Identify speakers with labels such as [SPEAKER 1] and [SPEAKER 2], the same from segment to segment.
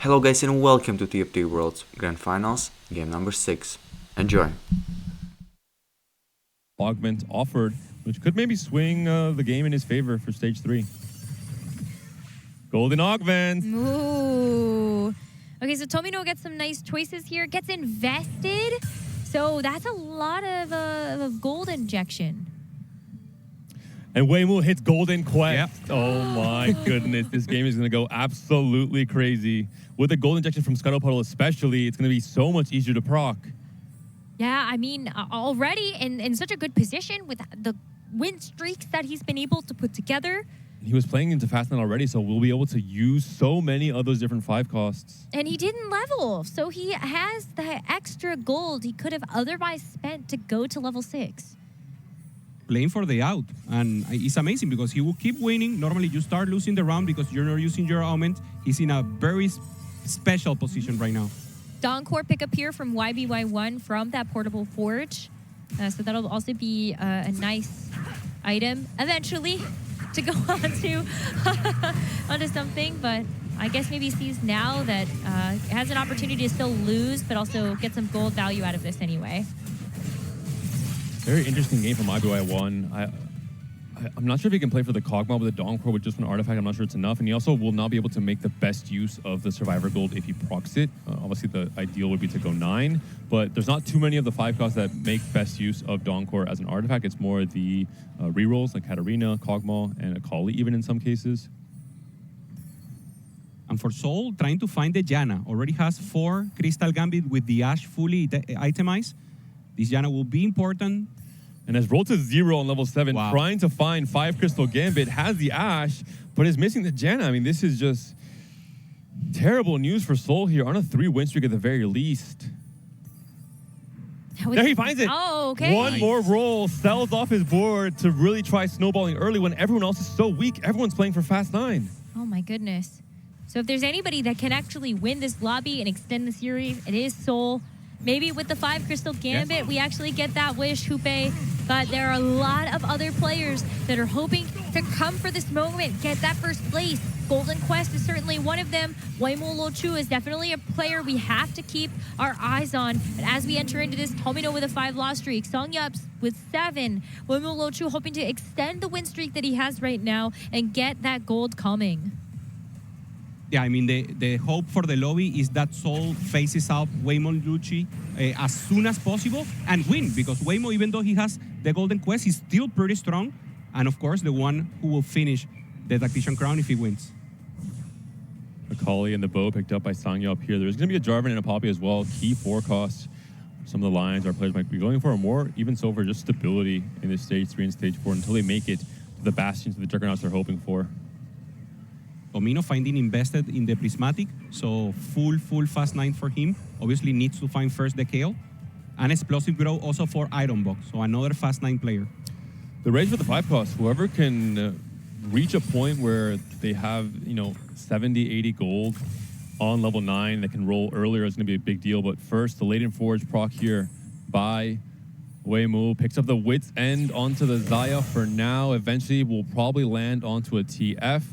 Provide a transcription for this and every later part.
[SPEAKER 1] Hello guys and welcome to TFT Worlds Grand Finals, game number 6. Enjoy!
[SPEAKER 2] Augment offered, which could maybe swing the game in his favor for stage 3. Golden Augment!
[SPEAKER 3] Ooh. Okay, so Tomino gets some nice choices here, gets invested. So that's a lot of gold injection.
[SPEAKER 2] And Weimu hits Golden Quest. Yep. Oh my goodness, this game is going to go absolutely crazy. With the gold injection from Scuttle Puddle especially, it's going to be so much easier to proc.
[SPEAKER 3] Yeah, I mean, already in such a good position with the win streaks that he's been able to put together.
[SPEAKER 2] He was playing into Fast 9 already, so we'll be able to use so many of those different 5 costs.
[SPEAKER 3] And he didn't level, so he has the extra gold he could have otherwise spent to go to level 6.
[SPEAKER 4] Playing for the out, and it's amazing because he will keep winning. Normally you start losing the round because you're not using your augment. He's in a very special position right now.
[SPEAKER 3] Doncor pickup here from YBY1 from that portable forge. So that'll also be a nice item eventually to go onto something, but I guess maybe sees now that has an opportunity to still lose, but also get some gold value out of this anyway.
[SPEAKER 2] Very interesting game from YBY1. I'm not sure if he can play for the Kog'Maw with the Donkor with just one artifact. I'm not sure it's enough. And he also will not be able to make the best use of the Survivor Gold if he procs it. Obviously, the ideal would be to go 9. But there's not too many of the 5 costs that make best use of Donkor as an artifact. It's more the rerolls like Katarina, Kog'Maw, and Akali even in some cases.
[SPEAKER 4] And for Soul, trying to find the Janna. Already has 4 Crystal Gambit with the Ashe fully itemized. This Janna will be important.
[SPEAKER 2] And has rolled to 0 on level 7, trying to find 5 Crystal Gambit, has the Ashe, but is missing the Janna. I mean, this is just terrible news for Soul here on a 3 win streak at the very least. There he finds it.
[SPEAKER 3] Oh, okay.
[SPEAKER 2] One more roll, sells off his board to really try snowballing early when everyone else is so weak. Everyone's playing for Fast 9.
[SPEAKER 3] Oh my goodness. So if there's anybody that can actually win this lobby and extend the series, it is Soul. Maybe with the 5 Crystal Gambit, we actually get that wish, Hoope. But there are a lot of other players that are hoping to come for this moment, get that first place. Golden Quest is certainly one of them. Weimu Lochu is definitely a player we have to keep our eyes on. And as we enter into this, Tomino with a 5 loss streak, Songyups with 7. Weimu Lochu hoping to extend the win streak that he has right now and get that gold coming.
[SPEAKER 4] Yeah, I mean, the hope for the lobby is that Soul faces out Weimu Lucci as soon as possible and win, because Weimu, even though he has the Golden Quest, he's still pretty strong. And of course, the one who will finish the Tactician Crown if he wins.
[SPEAKER 2] Akali and the bow picked up by Sangya up here. There's going to be a Jarvan and a Poppy as well. Key 4 costs. Some of the lines our players might be going for, or more, even so for just stability in this stage 3 and stage 4 until they make it to the bastions of the Juggernauts they're hoping for.
[SPEAKER 4] Tomino finding invested in the Prismatic, so full Fast 9 for him. Obviously needs to find first the KO. And Explosive Grow also for Iron Box, so another Fast 9 player.
[SPEAKER 2] The race for the 5 costs, whoever can reach a point where they have, 70, 80 gold on level 9 that can roll earlier is going to be a big deal. But first, the Laden Forge proc here by Weimu picks up the Wit's End onto the Xayah for now. Eventually, will probably land onto a TF.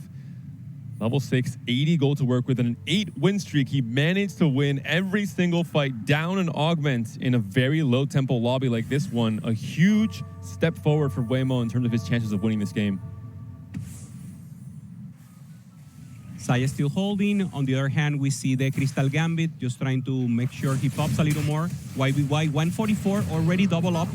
[SPEAKER 2] Level 6, 80 gold to work with, and an 8 win streak. He managed to win every single fight down an augment in a very low tempo lobby like this one. A huge step forward for Weimu in terms of his chances of winning this game.
[SPEAKER 4] Xayah still holding. On the other hand, we see the Crystal Gambit just trying to make sure he pops a little more. YBY 144 already double up.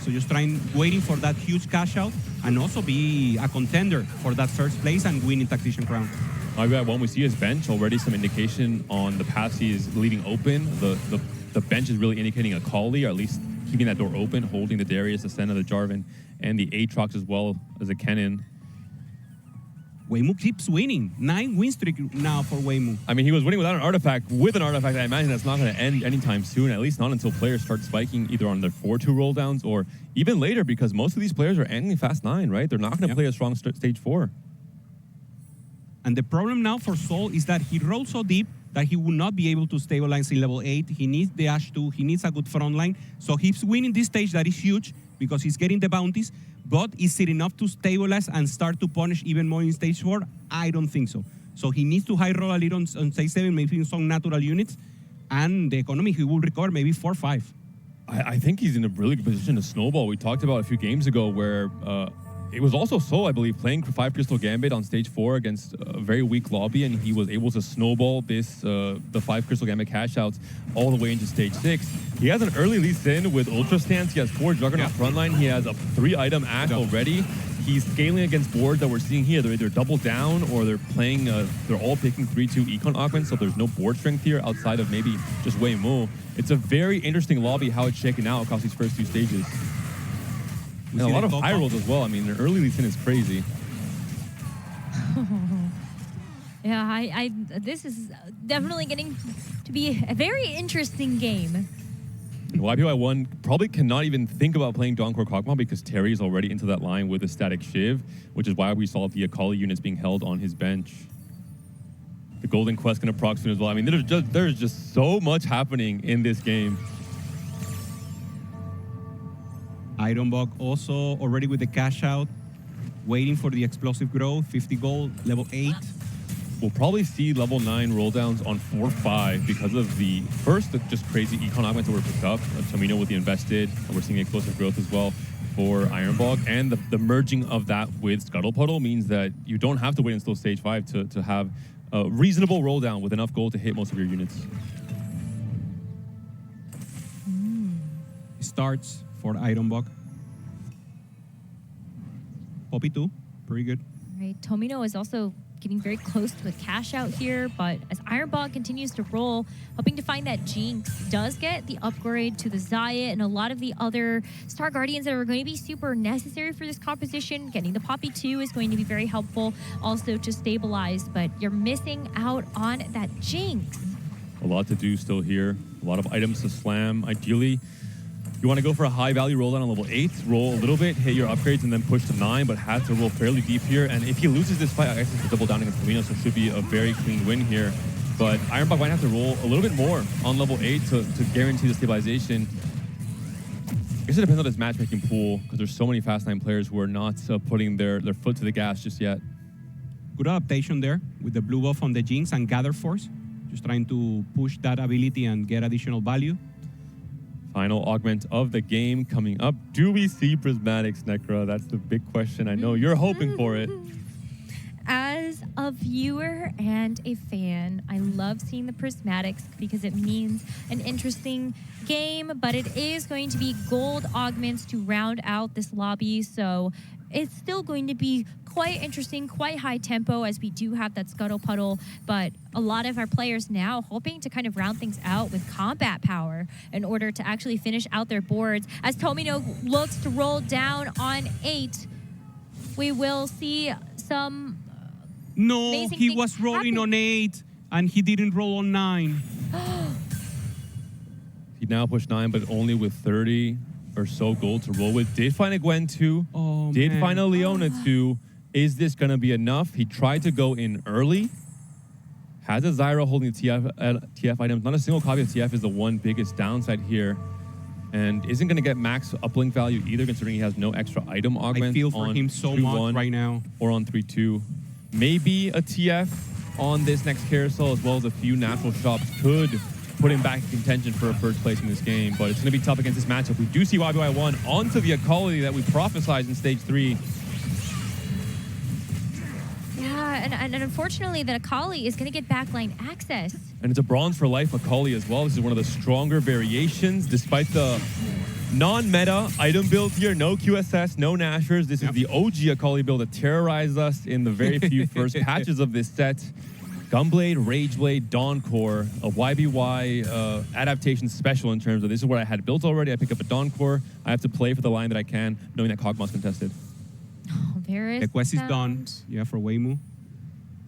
[SPEAKER 4] So just waiting for that huge cash out and also be a contender for that first place and winning Tactician Crown.
[SPEAKER 2] YBY1, we see his bench already, some indication on the paths he is leaving open. The bench is really indicating a Akali, or at least keeping that door open, holding the Darius, the Senna, the Jarvan, and the Aatrox as well as a Kennen.
[SPEAKER 4] Weimu keeps winning. 9 win streak now for Weimu.
[SPEAKER 2] I mean, he was winning without an artifact. With an artifact, I imagine that's not going to end anytime soon, at least not until players start spiking either on their 4-2 roll downs or even later, because most of these players are ending Fast 9, right? They're not going to play a strong stage 4.
[SPEAKER 4] And the problem now for Soul is that he rolls so deep that he will not be able to stabilize in level 8. He needs the Ashe 2. He needs a good front line. So he's winning this stage that is huge because he's getting the bounties. But is it enough to stabilize and start to punish even more in stage 4? I don't think so. So he needs to high roll a little on stage 7, maybe some natural units. And the economy, he will recover maybe 4-5.
[SPEAKER 2] I think he's in a really good position to snowball. We talked about a few games ago where it was also Sol, I believe, playing 5 Crystal Gambit on stage 4 against a very weak lobby, and he was able to snowball this the 5 Crystal Gambit cash outs all the way into stage 6. He has an early Lee Sin with Ultra Stance. He has 4 Juggernaut frontline. He has a 3-item act already. He's scaling against boards that we're seeing here. They're either double down or they're playing, they're all picking 3-2 Econ augments, so there's no board strength here outside of maybe just Wei Mu. It's a very interesting lobby how it's shaking out across these first 2 stages. And a lot of high rolls as well. I mean, the early Lee Sin is crazy.
[SPEAKER 3] Yeah, this is definitely getting to be a very interesting game.
[SPEAKER 2] And YPY1 probably cannot even think about playing Donkor Kog'Maw because Terry is already into that line with a static Shiv, which is why we saw the Akali units being held on his bench. The Golden Quest can proc soon as well. I mean, there's just so much happening in this game.
[SPEAKER 4] Ironbog also already with the cash out, waiting for the explosive growth, 50 gold, level 8.
[SPEAKER 2] We'll probably see level 9 rolldowns on 4-5 because of the first just crazy econ augments that were picked up. Tomino with the invested, and we're seeing explosive growth as well for Ironbog. And the merging of that with Scuttle Puddle means that you don't have to wait until stage 5 to have a reasonable rolldown with enough gold to hit most of your units.
[SPEAKER 4] Starts for Ironbog. Poppy 2, pretty good.
[SPEAKER 3] Right, Tomino is also getting very close to a cash out here, but as Ironbog continues to roll, hoping to find that Jinx does get the upgrade to the Xayah and a lot of the other Star Guardians that are going to be super necessary for this composition. Getting the Poppy 2 is going to be very helpful also to stabilize, but you're missing out on that Jinx.
[SPEAKER 2] A lot to do still here. A lot of items to slam. Ideally, you want to go for a high value roll down on level 8, roll a little bit, hit your upgrades, and then push to 9, but has to roll fairly deep here. And if he loses this fight, I guess it's a double down against Camino, so it should be a very clean win here. But Ironbog might have to roll a little bit more on level 8 to guarantee the stabilization. I guess it depends on his matchmaking pool, because there's so many Fast 9 players who are not putting their foot to the gas just yet.
[SPEAKER 4] Good adaptation there with the blue buff on the Jinx and Gather Force. Just trying to push that ability and get additional value.
[SPEAKER 2] Final augment of the game coming up. Do we see Prismatics, Necra? That's the big question. I know you're hoping for it.
[SPEAKER 3] As a viewer and a fan, I love seeing the Prismatics because it means an interesting game, but it is going to be gold augments to round out this lobby, so it's still going to be quite interesting, quite high tempo as we do have that Scuttle Puddle, but a lot of our players now hoping to kind of round things out with combat power in order to actually finish out their boards. As Tomino looks to roll down on 8, we will see some
[SPEAKER 4] No, he was rolling
[SPEAKER 3] happen.
[SPEAKER 4] on 8 and he didn't roll on 9.
[SPEAKER 2] He now pushed 9, but only with 30 or so gold to roll with. Did find a Gwen 2.
[SPEAKER 4] Oh,
[SPEAKER 2] did
[SPEAKER 4] man.
[SPEAKER 2] find a Leona 2. Is this going to be enough? He tried to go in early. Has a Zyra holding TF items. Not a single copy of TF is the one biggest downside here. And isn't going to get max uplink value either, considering he has no extra item augment.
[SPEAKER 4] I feel for him so much right now.
[SPEAKER 2] Or on 3-2. Maybe a TF on this next carousel, as well as a few natural shops could put him back in contention for a first place in this game. But it's going to be tough against this matchup. We do see YBY1 onto the Akali that we prophesized in stage 3.
[SPEAKER 3] Yeah, and unfortunately that Akali is going to get backline access.
[SPEAKER 2] And it's a bronze for life Akali as well. This is one of the stronger variations, despite the non-meta item build here. No QSS, no Nashers. This is the OG Akali build that terrorized us in the very few first patches of this set. Gunblade, Rageblade, Dawncore, a YBY adaptation special in terms of this is what I had built already. I pick up a Dawncore. I have to play for the line that I can, knowing that Kog'Maw's contested.
[SPEAKER 3] Oh, Varus
[SPEAKER 4] The quest is done. Yeah, for Weimu.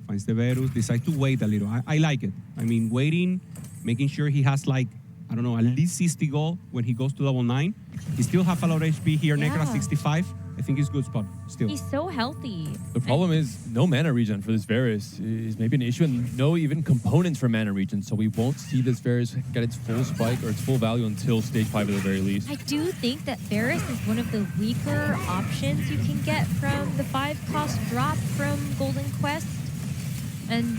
[SPEAKER 4] Finds the Varus. Decides to wait a little. I like it. I mean, waiting, making sure he has like, I don't know, at least 60 gold when he goes to level 9. He still have a lot of HP here.
[SPEAKER 3] Yeah.
[SPEAKER 4] Necra 65. I think he's good spot still.
[SPEAKER 3] He's so healthy.
[SPEAKER 2] The problem is no mana regen for this Varus is maybe an issue, and no even components for mana regen, so we won't see this Varus get its full spike or its full value until stage 5 at the very least.
[SPEAKER 3] I do think that Varus is one of the weaker options you can get from the 5-cost drop from Golden Quest. And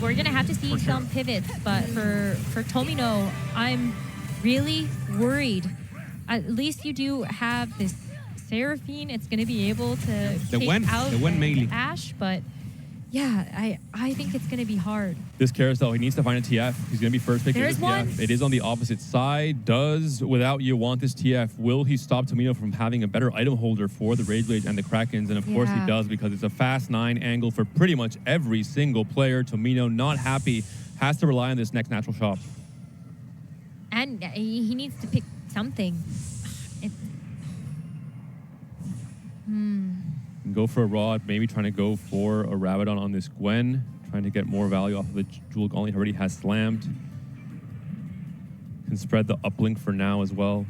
[SPEAKER 3] we're going to have to see some pivots. But for Tomino, I'm really worried. At least you do have this Seraphine. It's going to be able to take out
[SPEAKER 4] mainly.
[SPEAKER 3] Ashe. But yeah, I think it's going to be hard.
[SPEAKER 2] This carousel, he needs to find a TF. He's going to be first pick.
[SPEAKER 3] There's one.
[SPEAKER 2] It is on the opposite side. Does Without You want this TF? Will he stop Tomino from having a better item holder for the Rage Blade and the Krakens? And of course he does, because it's a fast 9 angle for pretty much every single player. Tomino, not happy, has to rely on this next natural shop.
[SPEAKER 3] And he needs to pick something.
[SPEAKER 2] Go for a Rod, maybe trying to go for a Rabadon on this Gwen, trying to get more value off of the Jewel Gauntlet he already has slammed. Can spread the uplink for now as well.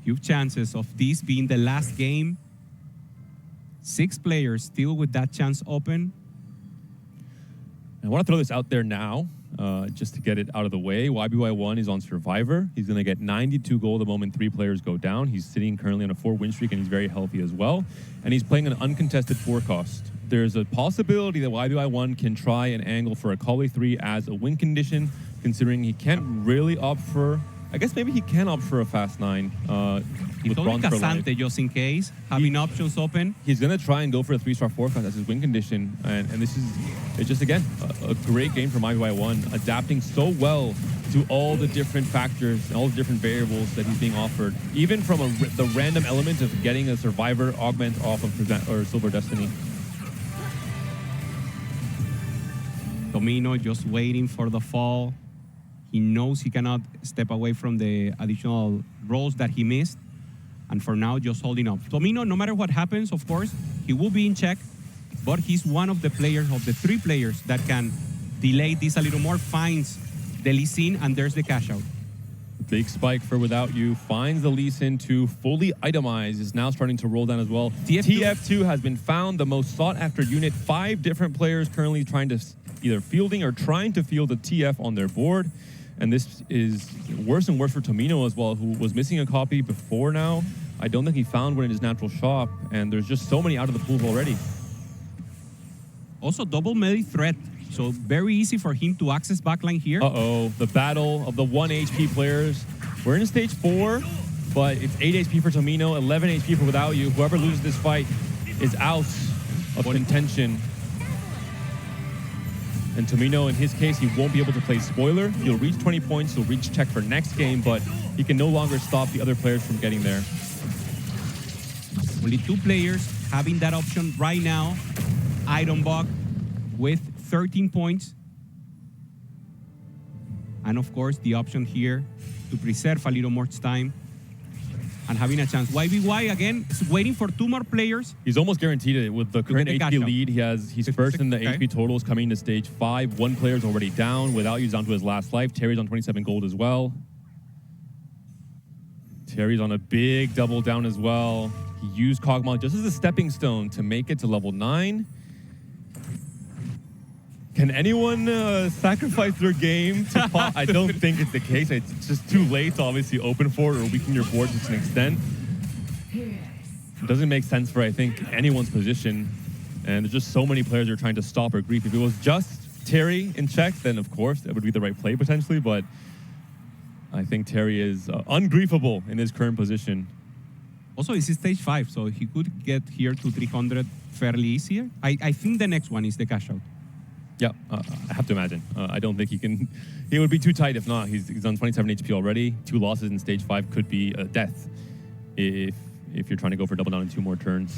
[SPEAKER 4] Huge chances of this being the last game. 6 players still with that chance open.
[SPEAKER 2] I want to throw this out there now, just to get it out of the way. YBY1 is on Survivor. He's going to get 92 gold the moment 3 players go down. He's sitting currently on a 4 win streak, and he's very healthy as well. And he's playing an uncontested 4 cost. There's a possibility that YBY1 can try and angle for a Kali 3 as a win condition, considering he can't really opt for... I guess maybe he can opt for a fast 9 with Bronze for life.
[SPEAKER 4] Casante just in case, having options open.
[SPEAKER 2] He's going to try and go for a 3-star 4 cost as his win condition. And this is, it's just, again, a great game from YBY1, adapting so well to all the different factors and all the different variables that he's being offered. Even from the random element of getting a Survivor augment off of Silver Destiny.
[SPEAKER 4] Tomino just waiting for the fall. He knows he cannot step away from the additional rolls that he missed. And for now, just holding up. Tomino, no matter what happens, of course, he will be in check. But he's one of the players, of the 3 players, that can delay this a little more, finds the Lee Sin, and there's the cash out.
[SPEAKER 2] Big spike for Without You. Finds the Lee Sin to fully itemize. Is now starting to roll down as well. TF2 has been found the most sought after unit. 5 different players currently trying to either fielding or trying to field a TF on their board. And this is worse and worse for Tomino as well, who was missing a copy before now. I don't think he found one in his natural shop, and there's just so many out of the pools already.
[SPEAKER 4] Also, double melee threat, so very easy for him to access backline here.
[SPEAKER 2] Uh-oh, the battle of the 1 HP players. We're in stage 4, but it's 8 HP for Tomino, 11 HP for Without You. Whoever loses this fight is out of contention. And Tomino, in his case, he won't be able to play Spoiler. He'll reach 20 points, he'll reach check for next game, but he can no longer stop the other players from getting there.
[SPEAKER 4] Only 2 players having that option right now. Ironbog with 13 points. And of course, the option here to preserve a little more time and having a chance. YBY, again, is waiting for 2 more players.
[SPEAKER 2] He's almost guaranteed it with the current HP lead. He's first in the HP totals coming to stage 5. 1 player's already down. Without You down to his last life. Terry's on 27 gold as well. Terry's on a big double down as well. He used Kog'Maw just as a stepping stone to make it to level 9. Can anyone sacrifice their game to pop? I don't think it's the case. It's just too late to obviously open for it or weaken your board to an extent. It doesn't make sense for, I think, anyone's position. And there's just so many players who are trying to stop or grief. If it was just Terry in check, then of course that would be the right play potentially. But I think Terry is ungriefable in his current position.
[SPEAKER 4] Also, this is stage 5, so he could get here to 300 fairly easier. I think the next one is the cash out.
[SPEAKER 2] Yeah, I have to imagine. I don't think he can... He would be too tight if not. He's on 27 HP already. 2 losses in stage 5 could be a death if you're trying to go for double down in 2 more turns.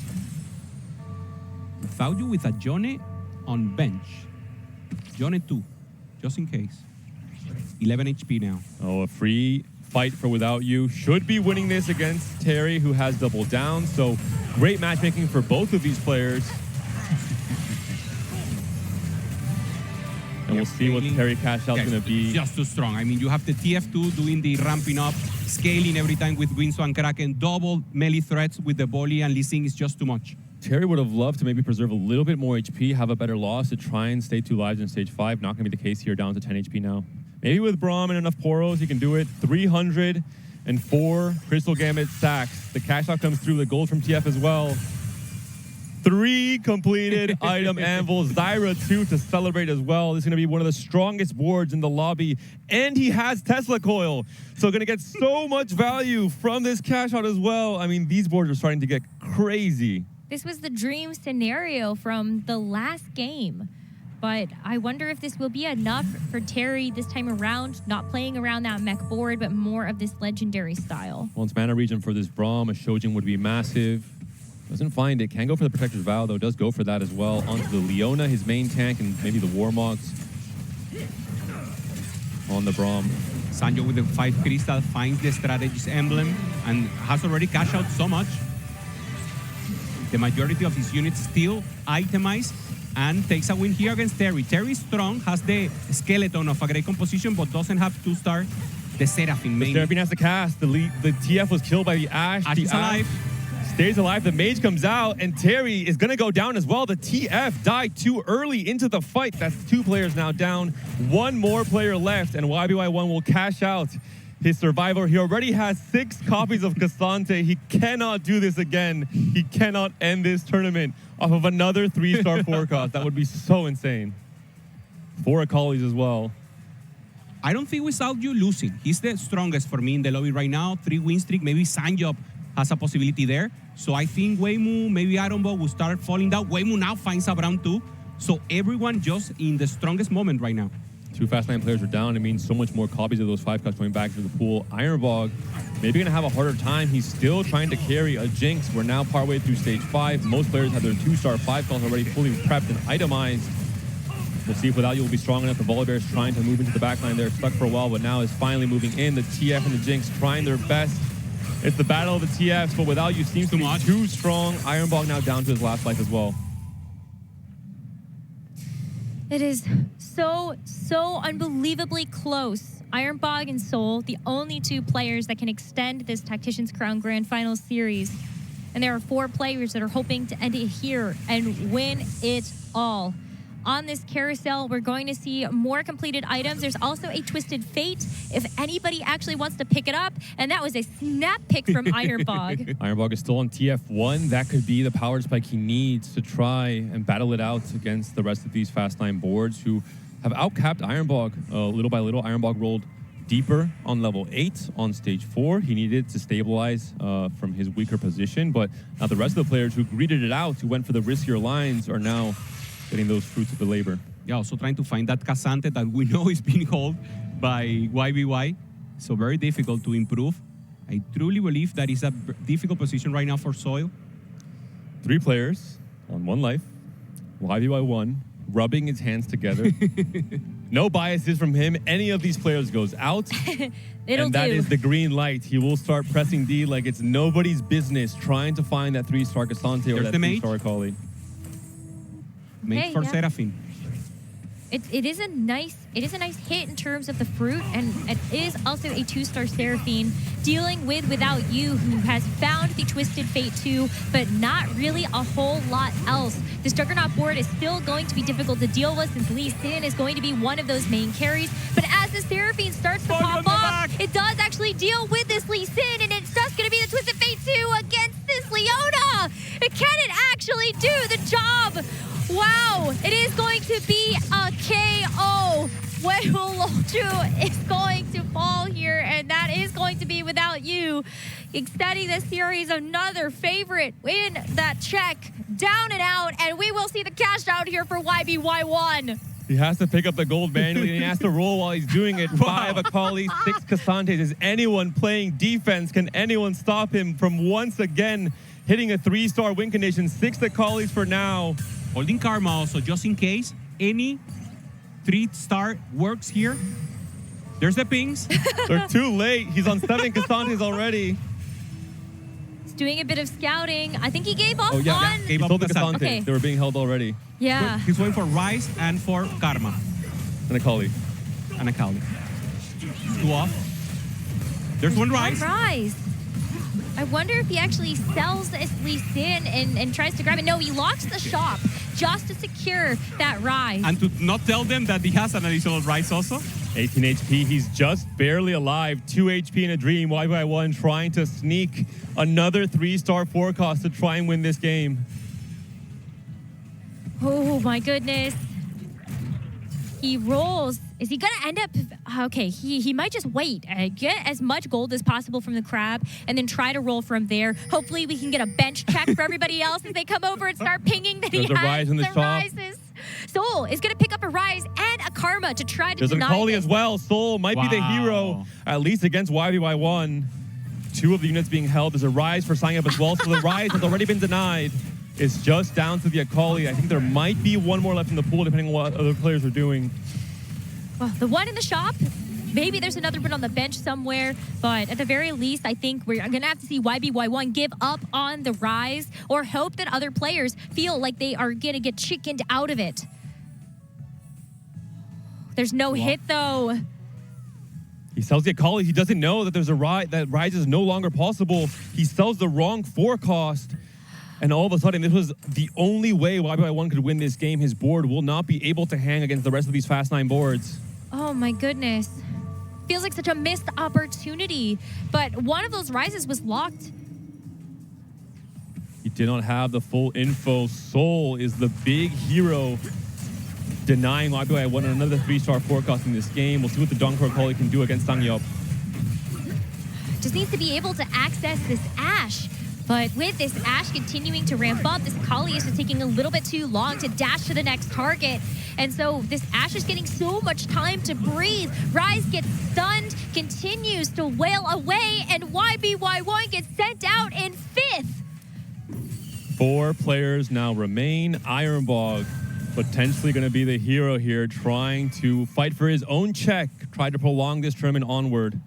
[SPEAKER 4] Without You with a Jone on bench. Jone 2, just in case. 11 HP now.
[SPEAKER 2] Oh, a free fight for Without You. Should be winning this against Terry, who has double down. So great matchmaking for both of these players. And we'll see what Terry cash out is going to be.
[SPEAKER 4] Just too strong. I mean, you have the TF2 doing the ramping up, scaling every time with Winso and Kraken. Double melee threats with the Bolly and Lee Sin is just too much.
[SPEAKER 2] Terry would have loved to maybe preserve a little bit more HP, have a better loss to try and stay 2 lives in stage 5. Not going to be the case here, down to 10 HP now. Maybe with Braum and enough Poros, he can do it. 304 Crystal Gambit sacks. The cash out comes through, the gold from TF as well. 3 completed item anvils. Zyra 2 to celebrate as well. This is going to be one of the strongest boards in the lobby. And he has Tesla Coil. So going to get so much value from this cash out as well. I mean, these boards are starting to get crazy.
[SPEAKER 3] This was the dream scenario from the last game. But I wonder if this will be enough for Terry this time around, not playing around that mech board, but more of this legendary style.
[SPEAKER 2] Once mana region for this Braum, a Shojin would be massive. Doesn't find it. Can go for the Protector's Vow, though. Does go for that as well. Onto the Leona, his main tank, and maybe the Warmogs on the Braum.
[SPEAKER 4] Sanjo with the 5 crystal finds the Strategist emblem and has already cashed out so much. The majority of his units still itemized and takes a win here against Terry. Terry is strong, has the skeleton of a great composition, but doesn't have 2-star. The Seraphine main.
[SPEAKER 2] The Seraphine has to cast. The TF was killed by the Ashe.
[SPEAKER 4] Ashe is alive.
[SPEAKER 2] Stays alive. The Mage comes out, and Terry is going to go down as well. The TF died too early into the fight. That's 2 players now down. 1 more player left, and YBY1 will cash out his survivor. He already has 6 copies of Cassante. He cannot do this again. He cannot end this tournament off of another 3-star forecast. That would be so insane. 4 Akalis as well.
[SPEAKER 4] I don't think without you losing. He's the strongest for me in the lobby right now. 3 win streak. Maybe Sanjop has a possibility there. So I think Weimu, maybe Ironbog will start falling down. Weimu now finds a Brown too. So everyone just in the strongest moment right now.
[SPEAKER 2] 2 Fast 9 players are down. It means so much more copies of those 5 cuts going back to the pool. Ironbog maybe going to have a harder time. He's still trying to carry a Jinx. We're now partway through stage 5. Most players have their 2-star 5 calls already fully prepped and itemized. We'll see if Without You will be strong enough. The Volibear's trying to move into the backline there. Stuck for a while, but now is finally moving in. The TF and the Jinx trying their best. It's the battle of the TFs, but Without You seems to be too strong. Ironbog now down to his last life as well.
[SPEAKER 3] It is so unbelievably close. Ironbog and Soul, the only 2 players that can extend this Tactician's Crown Grand Finals series. And there are 4 players that are hoping to end it here and win it all. On this carousel, we're going to see more completed items. There's also a Twisted Fate if anybody actually wants to pick it up. And that was a snap pick from Ironbog.
[SPEAKER 2] Ironbog is still on TF1. That could be the power spike he needs to try and battle it out against the rest of these Fast 9 boards who have outcapped Ironbog little by little. Ironbog rolled deeper on level 8 on stage 4. He needed to stabilize from his weaker position. But now the rest of the players who greeted it out, who went for the riskier lines, are now getting those fruits of the labor.
[SPEAKER 4] Yeah, also trying to find that Cassante that we know is being held by YBY. So very difficult to improve. I truly believe that is a difficult position right now for Soil.
[SPEAKER 2] 3 players on 1 life. YBY1 rubbing his hands together. No biases from him. Any of these players goes out.
[SPEAKER 3] It'll
[SPEAKER 2] and that
[SPEAKER 3] do.
[SPEAKER 2] is the green light. He will start pressing D like it's nobody's business, trying to find that 3-star Cassante or that 3-star Akali.
[SPEAKER 4] Made for
[SPEAKER 3] yeah.
[SPEAKER 4] Seraphine.
[SPEAKER 3] It is a nice hit in terms of the fruit, and it is also a 2-star Seraphine dealing with Without You, who has found the Twisted Fate 2, but not really a whole lot else. This Juggernaut board is still going to be difficult to deal with since Lee Sin is going to be one of those main carries. But as the Seraphine starts to pop off, it does actually deal with this Lee Sin, and it's just going to be the Twisted Fate 2 against this Leona. Can it actually do the job? Wow, it is going to be a KO. Weihulolchu is going to fall here, and that is going to be Without You. Extending this series, another favorite in that check, down and out, and we will see the cash out here for YBY1.
[SPEAKER 2] He has to pick up the gold manually, and he has to roll while he's doing it. 5 Akali, 6 Cassantes. Is anyone playing defense? Can anyone stop him from once again hitting a 3-star win condition? 6 Akalis for now.
[SPEAKER 4] Holding Karma also, just in case any 3-star works here. There's the pings.
[SPEAKER 2] They're too late. He's on 7 Cassantes already.
[SPEAKER 3] He's doing a bit of scouting. I think he gave up
[SPEAKER 2] Oh, yeah.
[SPEAKER 3] on...
[SPEAKER 2] He
[SPEAKER 4] Gave up
[SPEAKER 2] told the
[SPEAKER 4] Cassante.
[SPEAKER 2] Cassantes.
[SPEAKER 3] Okay.
[SPEAKER 2] They were being held already.
[SPEAKER 3] Yeah.
[SPEAKER 4] He's going for Rise and for Karma
[SPEAKER 2] And Akali.
[SPEAKER 4] and Akali. 2 off. There's 1 Rise.
[SPEAKER 3] Rise. I wonder if he actually sells this Lee Sin and tries to grab it. No, he locks the shop just to secure that Rise.
[SPEAKER 4] And to not tell them that he has an additional Rise also.
[SPEAKER 2] 18 HP. He's just barely alive. 2 HP in a dream. YBY1 trying to sneak another 3-star forecast to try and win this game.
[SPEAKER 3] Oh my goodness. He rolls. Is he gonna end up? Okay, he might just wait, get as much gold as possible from the crab, and then try to roll from there. Hopefully, we can get a bench check for everybody else as they come over and start pinging that
[SPEAKER 2] There's
[SPEAKER 3] he
[SPEAKER 2] a
[SPEAKER 3] has
[SPEAKER 2] rise in the
[SPEAKER 3] the
[SPEAKER 2] shop.
[SPEAKER 3] rises. Soul is gonna pick up a rise and a karma to try to
[SPEAKER 2] There's an
[SPEAKER 3] deny
[SPEAKER 2] Akali
[SPEAKER 3] this.
[SPEAKER 2] as well. Soul might be the
[SPEAKER 4] Wow.
[SPEAKER 2] hero, at least against 1v1. Two of the units being held. There's a rise for signing up as well, so the rise has already been denied. It's just down to the Akali. I think there might be one more left in the pool, depending on what other players are doing.
[SPEAKER 3] Well, the one in the shop, maybe there's another one on the bench somewhere, but at the very least, I think we're going to have to see YBY1 give up on the rise or hope that other players feel like they are going to get chickened out of it. There's no hit, though.
[SPEAKER 2] He sells the Akali. He doesn't know that there's a rise, that rise is no longer possible. He sells the wrong forecast. And all of a sudden, this was the only way YBY1 could win this game. His board will not be able to hang against the rest of these Fast 9 boards.
[SPEAKER 3] Oh my goodness. Feels like such a missed opportunity, but one of those rises was locked.
[SPEAKER 2] He did not have the full info. Soul is the big hero, denying YBY1 another 3-star forecast in this game. We'll see what the Donkor Akali can do against Sangyup.
[SPEAKER 3] Just needs to be able to access this Ashe. But with this Ashe continuing to ramp up, this Akali is just taking a little bit too long to dash to the next target. And so this Ashe is getting so much time to breathe. Rise gets stunned, continues to wail away, and YBY1 gets sent out in 5th.
[SPEAKER 2] 4 players now remain. Ironbog potentially going to be the hero here, trying to fight for his own check, try to prolong this tournament onward.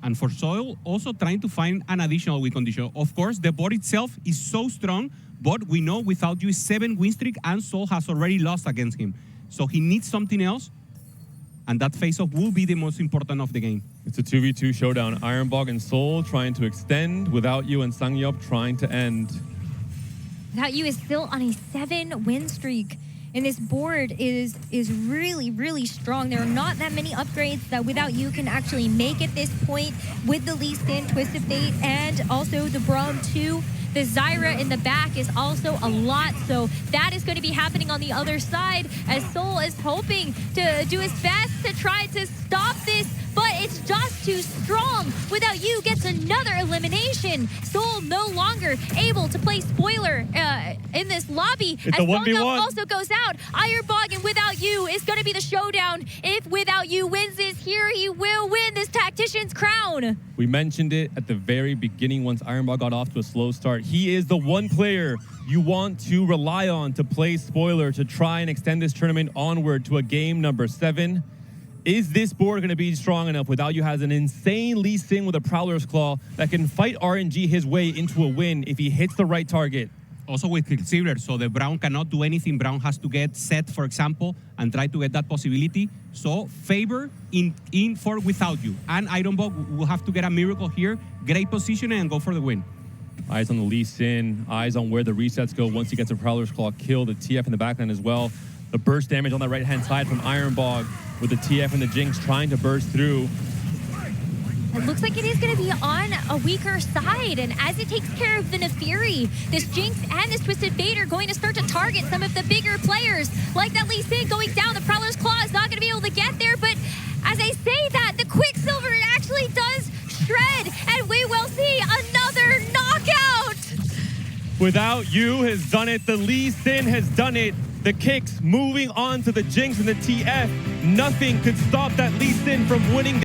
[SPEAKER 4] And for Soil, also trying to find an additional win condition. Of course, the board itself is so strong, but we know without you is 7 win streak, and Soul has already lost against him. So he needs something else, and that face-off will be the most important of the game.
[SPEAKER 2] It's a 2v2 showdown. Ironbog and Soul trying to extend, Without You and Sangyup trying to end.
[SPEAKER 3] Without You is still on a 7 win streak. And this board is really, really strong. There are not that many upgrades that Without You can actually make at this point with the Lee Sin, Twisted Fate, and also the Braum 2. The Zyra in the back is also a lot, so that is going to be happening on the other side as Soul is hoping to do his best to try to stop this, but it's just too strong. Without You gets another elimination. Soul no longer able to play spoiler in this lobby.
[SPEAKER 2] It's a 1v1.
[SPEAKER 3] Sangyup also goes out. Ironbog and Without You is going to be the showdown. If Without You wins this here, he will win this Tactician's crown.
[SPEAKER 2] We mentioned it at the very beginning once Ironbog got off to a slow start. He is the one player you want to rely on to play spoiler to try and extend this tournament onward to a game number 7. Is this board going to be strong enough? Without You has an insane Lee Sin with a Prowler's Claw that can fight RNG his way into a win if he hits the right target.
[SPEAKER 4] Also with Quicksilver, so the Brown cannot do anything. Brown has to get set, for example, and try to get that possibility. So favor in for Without You. And Ironbog will have to get a miracle here, great position, and go for the win.
[SPEAKER 2] Eyes on the Lee Sin, eyes on where the resets go once he gets a Prowler's Claw kill. The TF in the backline as well. The burst damage on that right-hand side from Ironbog with the TF and the Jinx trying to burst through.
[SPEAKER 3] It looks like it is going to be on a weaker side, and as it takes care of the Nefiri, this Jinx and this Twisted Fate are going to start to target some of the bigger players, like that Lee Sin going down. The Prowler's Claw is not going to be able to get there, but as I say that, the Quicksilver actually does shred, and we will see another knockout!
[SPEAKER 2] Without You has done it. The Lee Sin has done it. The kicks moving on to the Jinx and the TF. Nothing could stop that Lee Sin from winning.